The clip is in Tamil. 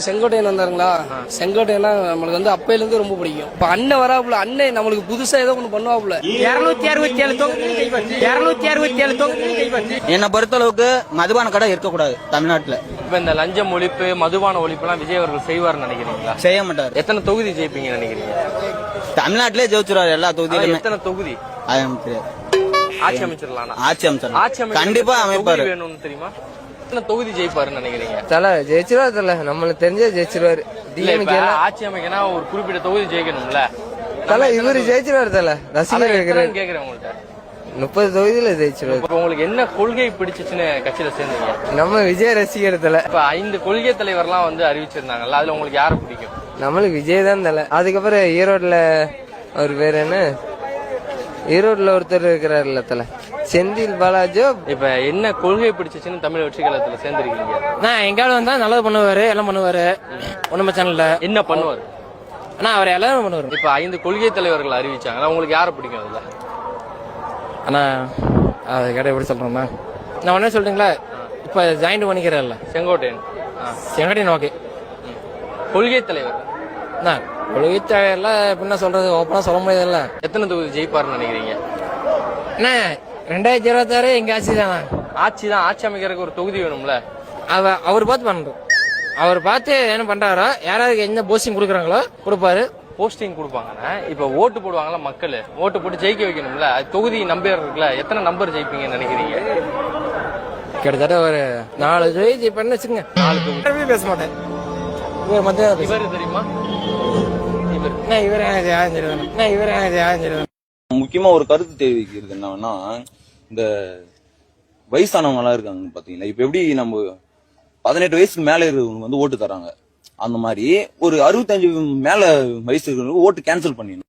செங்கோட்டையன் வந்தாருங்களா, செங்கோட்டையனா நம்மளுக்கு வந்து அப்பையில இருந்து ரொம்ப பிடிக்கும். இப்ப அண்ணன் வராப்புல, அண்ணன் நம்மளுக்கு புதுசா ஏதோ ஒண்ணு பண்ணுவாப்புல. 267 தொகுதி. என்னை பொறுத்தளவுக்கு மதுபான கடை இருக்கக்கூடாது தமிழ்நாட்டுல. இப்ப இந்த லஞ்சம் ஒழிப்பு, மதுபான ஒழிப்பு எல்லாம் விஜய் அவர்கள் செய்வார்னு நினைக்கிறீங்களா? செய்ய மாட்டாரு. எத்தனை தொகுதி ஜெயிப்பீங்க நினைக்கிறீங்க? தமிழ்நாட்டிலே ஜெயிச்சிருவாரு எல்லா தொகுதியிலுமே. எத்தனை தொகுதி அது எனக்கு தெரியாது. ஆட்சி அமைச்சிடலாம். ஆட்சி அமைச்சர் கண்டிப்பா அமைப்பாரு. வேணும்னு தெரியுமா? எத்தனை தொகுதி ஜெயிப்பாருன்னு நினைக்கிறீங்க? தல ஜெயிச்சிருவாரு. தல நம்மளுக்கு தெரிஞ்சே ஜெயிச்சிருவாரு. ஆட்சி அமைக்கனா ஒரு குறிப்பிட்ட தொகுதி ஜெயிக்கணும்ல. தல இவரு ஜெயிச்சிருவாரு. தல ரசிகர் கேக்குறேன் உங்கள்ட்ட. 30 தொகுதியில ஜெயிச்சிருவாரு. உங்களுக்கு என்ன கொள்கை பிடிச்சிச்சுன்னு கட்சியில சேர்ந்தீங்க? நம்ம விஜய் ரசிகர். தல இப்ப 5 கொள்கை தலைவர்லாம் வந்து அறிவிச்சிருந்தாங்கல்ல, அதுல உங்களுக்கு யாரை பிடிக்கும்? நம்மளுக்கு விஜய் தான். தல அதுக்கப்புறம் ஈரோட்ல அவர் பேர் என்ன, ஈரோட்ல ஒருத்தர் இருக்கிறாருல்ல தல, செந்தில் பாலாஜோ. இப்ப என்ன கொள்கை பிடிச்சிச்சுன்னு தமிழ் வெற்றி கழகத்துல சேர்ந்திருக்கீங்க? நான் எங்காவது வந்தா நல்லது பண்ணுவாரு, எல்லாம் பண்ணுவாரு. ஒண்ணுமே சேனல்ல என்ன பண்ணுவாரு? ஆனா அவர் எல்லாரும் பண்ணுவாரு. இப்ப 5 கொள்கை தலைவர்கள் அறிவிச்சாங்க, உங்களுக்கு யாரை பிடிக்கும் அதுல? ஆனா அது கேட்ட எப்படி சொல்றேன்னா, நான் உடனே சொல்றீங்களா, இப்ப ஜாயிண்ட் பண்ணிக்கிறேன்ல செங்கோட்டையன். செங்கோட்டையன் ஓகே. கொள்கை தலைவர் கொள்கை தேவையெல்லாம் எப்படின்னா சொல்றது, ஓப்பனா சொல்ல முடியாதுல்ல. எத்தனை தொகுதி ஜெயிப்பாருன்னு நினைக்கிறீங்க? என்ன 2026 எங்க ஆட்சி தானே. ஆட்சி தான். ஆட்சி அமைக்கிறதுக்கு ஒரு தொகுதி வேணும்ல. அவர் பார்த்து பண்றோம். அவர் பார்த்து என்ன பண்றாரோ, யாராவது என்ன போஸ்டிங் கொடுக்குறாங்களோ கொடுப்பாரு. போஸ்டிங் கொடுப்பாங்கன்னா இப்ப ஓட்டு போடுவாங்கல்ல மக்கள், ஓட்டு போட்டு ஜெயிக்க வைக்கணும்ல. அது தொகுதி நம்பர் இருக்குல்ல, எத்தனை நம்பர் ஜெயிப்பீங்கன்னு நினைக்கிறீங்க? கிட்டத்தட்ட ஒரு 4 தொகுதி ஜெயிப்பேன்னு வச்சுங்க. 4 தொகுதி. பேச மாட்டேன். இவர் மத்திய இவர் தெரியுமா? முக்கியமா ஒரு கருத்து தெரிவிக்கிறது என்னன்னா, இந்த வயசானவங்க எல்லாம் இருக்காங்க பாத்தீங்களா, இப்ப எப்படி நம்ம 18 வயசுக்கு மேல இருக்கிறவங்க வந்து ஓட்டு தராங்க, அந்த மாதிரி ஒரு 65 மேல வயசு இருக்கிறவங்க ஓட்டு கேன்சல் பண்ணிடணும்.